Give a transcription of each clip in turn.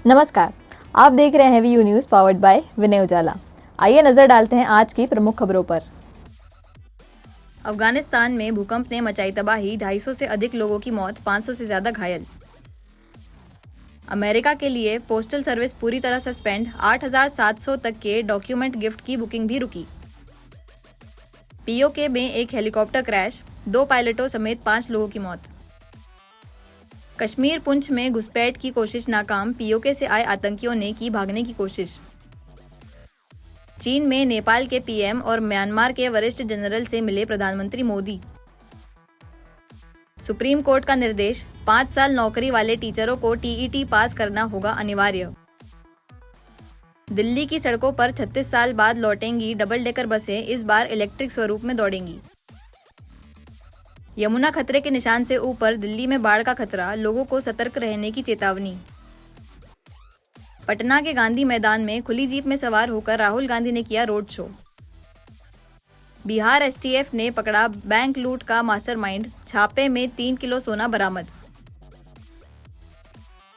नमस्कार, आप देख रहे हैं वीयू न्यूज़ पावर्ड बाय विनय उजाला। आइए नजर डालते हैं आज की प्रमुख खबरों पर। अफगानिस्तान में भूकंप ने मचाई तबाही, 250 से अधिक लोगों की मौत, 500 से ज्यादा घायल। अमेरिका के लिए पोस्टल सर्विस पूरी तरह सस्पेंड, 8,700 तक के डॉक्यूमेंट गिफ्ट की बुकिंग भी रुकी। पीओके में एक हेलीकॉप्टर क्रैश, 2 पायलटों समेत 5 लोगों की मौत। कश्मीर पुंछ में घुसपैठ की कोशिश नाकाम, पीओके से आए आतंकियों ने की भागने की कोशिश। चीन में नेपाल के पीएम और म्यांमार के वरिष्ठ जनरल से मिले प्रधानमंत्री मोदी। सुप्रीम कोर्ट का निर्देश, 5 साल नौकरी वाले टीचरों को टीईटी पास करना होगा अनिवार्य। दिल्ली की सड़कों पर 36 साल बाद लौटेंगी डबल डेकर बसें, इस बार इलेक्ट्रिक स्वरूप में दौड़ेंगी। यमुना खतरे के निशान से ऊपर, दिल्ली में बाढ़ का खतरा, लोगों को सतर्क रहने की चेतावनी। पटना के गांधी मैदान में खुली जीप में सवार होकर राहुल गांधी ने किया रोड शो। बिहार एसटीएफ ने पकड़ा बैंक लूट का मास्टरमाइंड, छापे में 3 किलो सोना बरामद।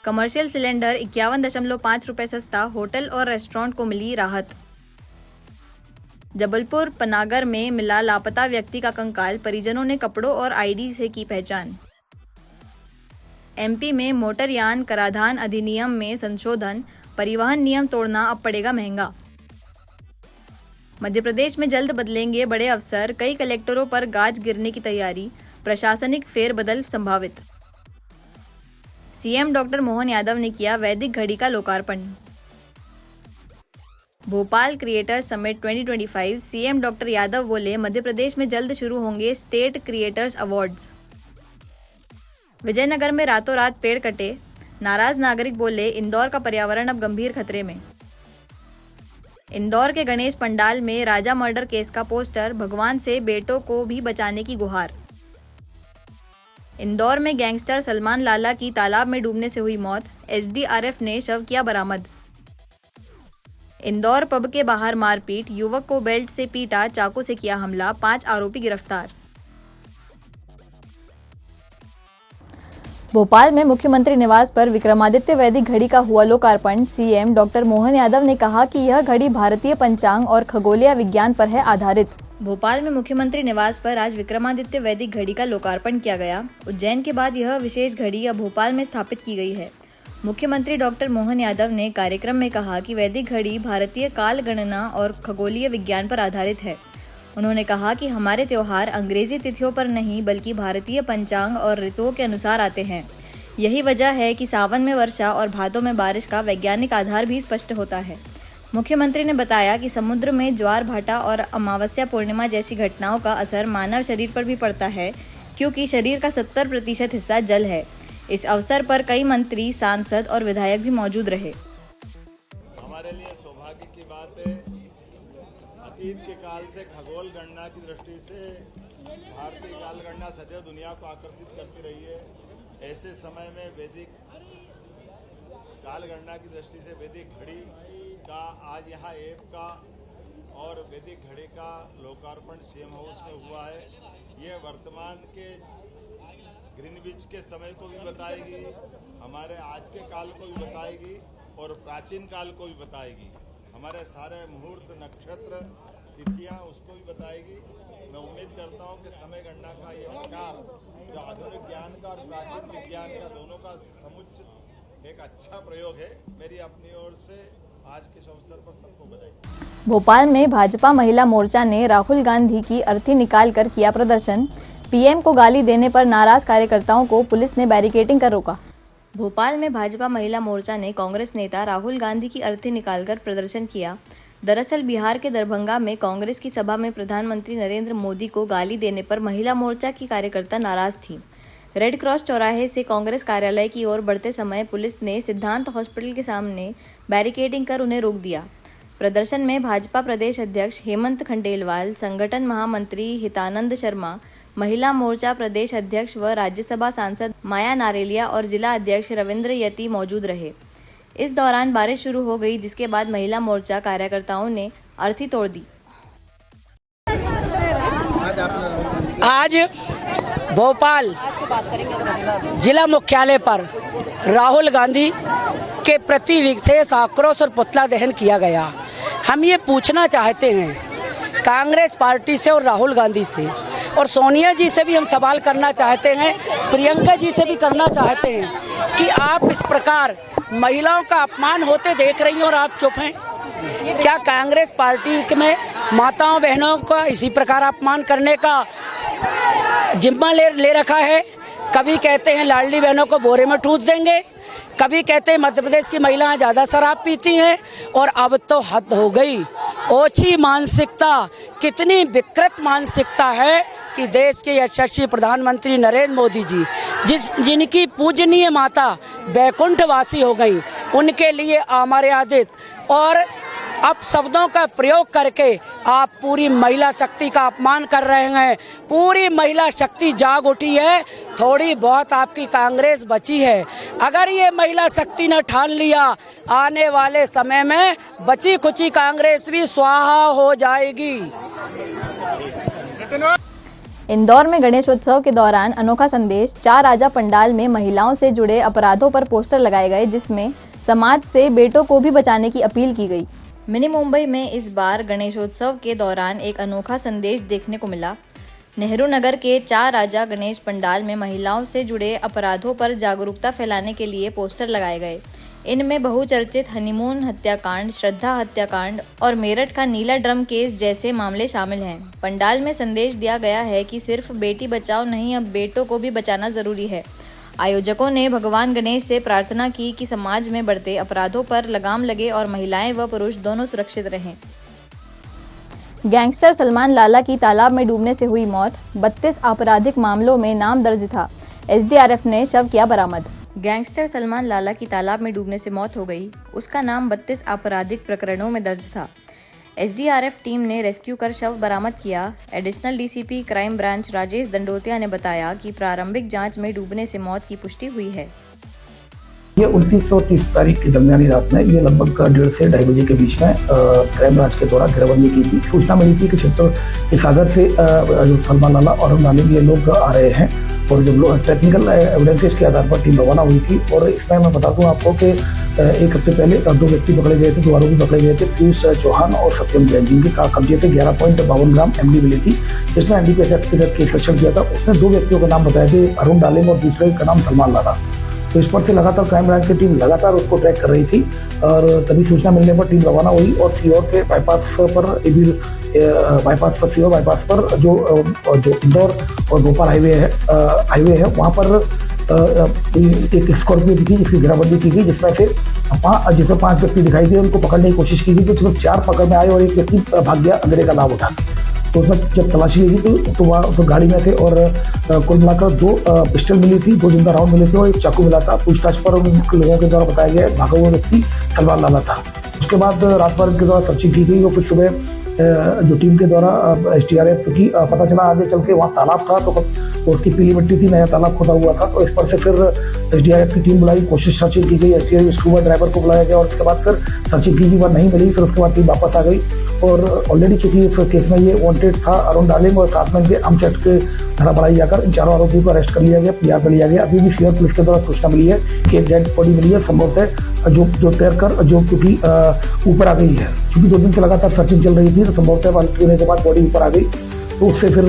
कमर्शियल सिलेंडर 51.5 रुपए सस्ता, होटल और रेस्टोरेंट को मिली राहत। जबलपुर पनागर में मिला लापता व्यक्ति का कंकाल, परिजनों ने कपड़ों और आईडी से की पहचान। एमपी में मोटरयान कराधान अधिनियम में संशोधन, परिवहन नियम तोड़ना अब पड़ेगा महंगा। मध्य प्रदेश में जल्द बदलेंगे बड़े अफसर, कई कलेक्टरों पर गाज गिरने की तैयारी, प्रशासनिक फेरबदल संभावित। सीएम डॉक्टर मोहन यादव ने किया वैदिक घड़ी का लोकार्पण। Bhopal creator summit 2025, CM doctor Yadav बोले, मध्य प्रदेश में जल्द शुरू होंगे स्टेट क्रिएटर्स अवार्ड्स। विजयनगर में रातों रात पेड़ कटे, नाराज नागरिक बोले, इंदौर का पर्यावरण अब गंभीर खतरे में। इंदौर के गणेश पंडाल में राजा मर्डर केस का पोस्टर, भगवान से बेटों को भी बचाने की गुहार। इंदौर में गैंगस्टर सलमान लाला की तालाब में डूबने से हुई मौत, एसडीआरएफ ने शव किया बरामद। इंदौर पब के बाहर मारपीट, युवक को बेल्ट से पीटा, चाकू से किया हमला, 5 आरोपी गिरफ्तार। भोपाल में मुख्यमंत्री निवास पर विक्रमादित्य वैदिक घड़ी का हुआ लोकार्पण। सीएम डॉक्टर मोहन यादव ने कहा कि यह घड़ी भारतीय पंचांग और खगोलीय विज्ञान पर है आधारित। भोपाल में मुख्यमंत्री निवास पर आज विक्रमादित्य वैदिक घड़ी का लोकार्पण किया गया। उज्जैन के बाद यह विशेष घड़ी अब भोपाल में स्थापित की गई है। मुख्यमंत्री डॉक्टर मोहन यादव ने कार्यक्रम में कहा कि वैदिक घड़ी भारतीय काल गणना और खगोलीय विज्ञान पर आधारित है। उन्होंने कहा कि हमारे त्योहार अंग्रेजी तिथियों पर नहीं बल्कि भारतीय पंचांग और ऋतुओं के अनुसार आते हैं। यही वजह है कि सावन में वर्षा और भादों में बारिश का वैज्ञानिक आधार भी स्पष्ट होता है। मुख्यमंत्री ने बताया कि समुद्र में ज्वार भाटा और अमावस्या पूर्णिमा जैसी घटनाओं का असर मानव शरीर पर भी पड़ता है, क्योंकि शरीर का 70% हिस्सा जल है। इस अवसर पर कई मंत्री, सांसद और विधायक भी मौजूद रहे। हमारे लिए सौभाग्य की बात है, अतीत के काल से खगोल गणना की दृष्टि से भारतीय काल गणना सदैव दुनिया को आकर्षित करती रही है। ऐसे समय में वैदिक काल गणना की दृष्टि से वैदिक घड़ी का आज यहाँ ऐप का और वैदिक घड़ी का लोकार्पण सीएम हाउस में हुआ है। ये वर्तमान के ग्रीनविच के समय को भी बताएगी, हमारे आज के काल को भी बताएगी और प्राचीन काल को भी बताएगी। हमारे सारे मुहूर्त, नक्षत्र, तिथियां उसको भी बताएगी। मैं उम्मीद करता हूं कि समय गणना का ये प्रकार जो आधुनिक ज्ञान का और प्राचीन विज्ञान का दोनों का समुचित एक अच्छा प्रयोग है। मेरी अपनी ओर से आज के इस अवसर पर सबको बधाई। भोपाल में भाजपा महिला मोर्चा ने राहुल गांधी की अर्थी निकाल कर किया प्रदर्शन। पीएम को गाली देने पर नाराज कार्यकर्ताओं को पुलिस ने बैरिकेडिंग कर रोका। भोपाल में भाजपा महिला मोर्चा ने कांग्रेस नेता राहुल गांधी की अर्थी निकालकर प्रदर्शन किया। दरअसल बिहार के दरभंगा में कांग्रेस की सभा में प्रधानमंत्री नरेंद्र मोदी को गाली देने पर महिला मोर्चा की कार्यकर्ता नाराज थीं। रेड क्रॉस चौराहे से कांग्रेस कार्यालय की ओर बढ़ते समय पुलिस ने सिद्धांत हॉस्पिटल के सामने बैरिकेडिंग कर उन्हें रोक दिया। प्रदर्शन में भाजपा प्रदेश अध्यक्ष हेमंत खंडेलवाल, संगठन महामंत्री हितानंद शर्मा, महिला मोर्चा प्रदेश अध्यक्ष व राज्यसभा सांसद माया नारेलिया और जिला अध्यक्ष रविंद्र यति मौजूद रहे। इस दौरान बारिश शुरू हो गई, जिसके बाद महिला मोर्चा कार्यकर्ताओं ने अर्थी तोड़ दी। आज भोपाल जिला मुख्यालय पर राहुल गांधी के प्रति विशेष आक्रोश और पुतला दहन किया गया। हम ये पूछना चाहते हैं कांग्रेस पार्टी से और राहुल गांधी से और सोनिया जी से भी हम सवाल करना चाहते हैं, प्रियंका जी से भी करना चाहते हैं कि आप इस प्रकार महिलाओं का अपमान होते देख रही हैं और आप चुप हैं। क्या कांग्रेस पार्टी में माताओं बहनों का इसी प्रकार अपमान करने का जिम्मा ले रखा है? कभी कहते हैं लाडली बहनों को बोरे में ठूस देंगे, कभी कहते हैं मध्य प्रदेश की महिलाएं ज़्यादा शराब पीती हैं, और अब तो हद हो गई। ओछी मानसिकता, कितनी विकृत मानसिकता है कि देश के यशस्वी प्रधानमंत्री नरेंद्र मोदी जी जिनकी पूजनीय माता बैकुंठवासी हो गई, उनके लिए अमर्यादित और अपशब्दों का प्रयोग करके आप पूरी महिला शक्ति का अपमान कर रहे हैं। पूरी महिला शक्ति जाग उठी है, थोड़ी बहुत आपकी कांग्रेस बची है। अगर ये महिला शक्ति ने ठान लिया, आने वाले समय में बची खुची कांग्रेस भी स्वाहा हो जाएगी। इंदौर में गणेशोत्सव के दौरान अनोखा संदेश, चार राजा पंडाल में महिलाओं से जुड़े अपराधों पर पोस्टर लगाए गए, जिसमें समाज से बेटों को भी बचाने की अपील की गई। मिनी मुंबई में इस बार गणेशोत्सव के दौरान एक अनोखा संदेश देखने को मिला। नेहरू नगर के चार राजा गणेश पंडाल में महिलाओं से जुड़े अपराधों पर जागरूकता फैलाने के लिए पोस्टर लगाए गए। इनमें बहुचर्चित हनीमून हत्याकांड, श्रद्धा हत्याकांड और मेरठ का नीला ड्रम केस जैसे मामले शामिल हैं। पंडाल में संदेश दिया गया है कि सिर्फ बेटी बचाओ नहीं, अब बेटों को भी बचाना जरूरी है। आयोजकों ने भगवान गणेश से प्रार्थना की कि समाज में बढ़ते अपराधों पर लगाम लगे और महिलाएं व पुरुष दोनों सुरक्षित रहें। गैंगस्टर सलमान लाला की तालाब में डूबने से हुई मौत, 32 आपराधिक मामलों में नाम दर्ज था। एसडीआरएफ ने शव किया बरामद। गैंगस्टर सलमान लाला की तालाब में डूबने से मौत हो गई। उसका नाम 32 आपराधिक प्रकरणों में दर्ज था। एसडीआरएफ टीम ने रेस्क्यू कर शव बरामद किया। Additional DCP crime branch Rajesh Dandotiya ने बताया कि प्रारंभिक जांच में डूबने से मौत की पुष्टि हुई है। ये 29 और 30 तारीख की दरमियानी रात में, ये लगभग 1:30 से 2:30 बजे के बीच में क्राइम ब्रांच के द्वारा घेराबंदी की थी। सूचना मिली थी कि क्षेत्र के सागर से जो सलमान लाला और नालिम ये लोग आ रहे हैं, और जब लोग टेक्निकल एविडेंसेस के आधार पर टीम रवाना हुई थी। और इसमें मैं बता दूं आपको कि एक हफ्ते पहले 2 व्यक्ति पकड़े गए थे, 2 आरोपी पकड़े गए थे, पीयूष चौहान और सत्यम जैन, जिनके कब्जे से 11.52 ग्राम एमडी मिली थी, जिसमें एनडीपीएस एक्ट के तहत केस रजिस्टर किया था। उसमें 2 व्यक्तियों का नाम बताए थे, अरुण डालिम और दूसरे का नाम सलमान लाला। तो इस पर से लगातार क्राइम ब्रांच की टीम लगातार उसको ट्रैक कर रही थी, और तभी सूचना मिलने पर टीम रवाना हुई और सीहोर के बाईपास पर सीहोर बाईपास पर जो इंदौर और भोपाल हाईवे है वहाँ पर एक स्कॉर्पियो दिखी, जिसकी घेराबंदी की गई, जिसमें 5 व्यक्ति दिखाई दिए। उनको पकड़ने की कोशिश की गई, तो 4 पकड़ में आए और एक व्यक्ति भाग गया अंधेरे का लाभ उठा। तो उसमें जब तलाशी ली गई तो वहाँ तो गाड़ी में थे, और कुल मिलाकर 2 पिस्टल मिली थी, 2 जिंदा राउंड मिले थे और एक चाकू मिला था। पूछताछ पर उन लोगों के द्वारा बताया गया भागा हुआ व्यक्ति सलमान लाला था। उसके बाद रात भर के द्वारा सर्चिंग की गई, और फिर सुबह जो टीम के द्वारा एसडीआरएफ, क्योंकि पता चला आगे चल के वहाँ तालाब था, तो उसकी पीली मिट्टी थी, नया तालाब खोदा हुआ था, तो इस पर से फिर एसडीआरएफ की टीम बुलाई, कोशिश सर्चिंग की गई, एसडीआरएफ स्कूबा ड्राइवर को बुलाया गया, और उसके बाद फिर सर्चिंग की गई, वह नहीं मिली। फिर उसके बाद टीम वापस आ गई, और ऑलरेडी चूंकि इस केस में ये वांटेड था अरुण डालिम, और साथ में इनके आर्म्स एक्ट के धारा बढ़ाई जाकर इन चारों आरोपियों को अरेस्ट कर लिया गया, पीआर पर लिया गया। अभी भी सीहोर पुलिस के द्वारा सूचना मिली है कि एक डेड बॉडी मिली है, संभवतः जो तैरकर जो क्योंकि ऊपर आ गई है, क्योंकि 2 दिन से लगातार सर्चिंग चल रही थी, तो संभवतः बाल्टी होने के बाद बॉडी ऊपर आ गई, तो उससे फिर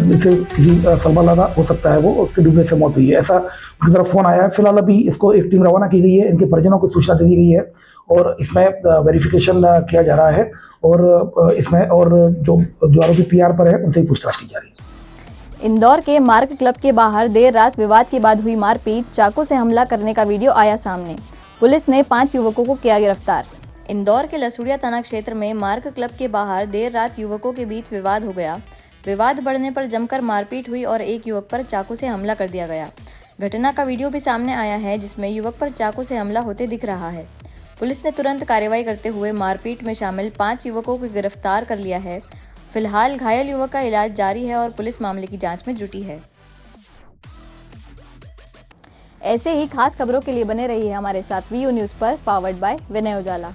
जिससे किसी सलमान लाला हो सकता है वो उसके डूबने से मौत हुई है, ऐसा उनकी तरफ फोन आया है। फिलहाल अभी इसको एक टीम रवाना की गई है, इनके परिजनों को सूचना दे दी गई है, और इसमें वेरिफिकेशन किया जा रहा है, और इसमें और जो आरोपी पीआर पर है उनसे पूछताछ की जा रही है। इंदौर के मार्ग क्लब के बाहर देर रात विवाद के बाद हुई मारपीट, चाकू से हमला करने का वीडियो आया सामने। पुलिस ने 5 युवकों को किया गिरफ्तार। इंदौर के लसूड़िया थाना क्षेत्र में मार्ग क्लब के बाहर देर रात युवकों के बीच विवाद हो गया। विवाद बढ़ने पर जमकर मारपीट हुई और एक युवक पर चाकू से हमला कर दिया गया। घटना का वीडियो भी सामने आया है, जिसमें युवक पर चाकू से हमला होते दिख रहा है। पुलिस ने तुरंत कार्रवाई करते हुए मारपीट में शामिल 5 युवकों को गिरफ्तार कर लिया है। फिलहाल घायल युवक का इलाज जारी है और पुलिस मामले की जांच में जुटी है। ऐसे ही खास खबरों के लिए बने रहिए हमारे साथ वीयू न्यूज़ पर, पावर्ड बाय विनय उजाला।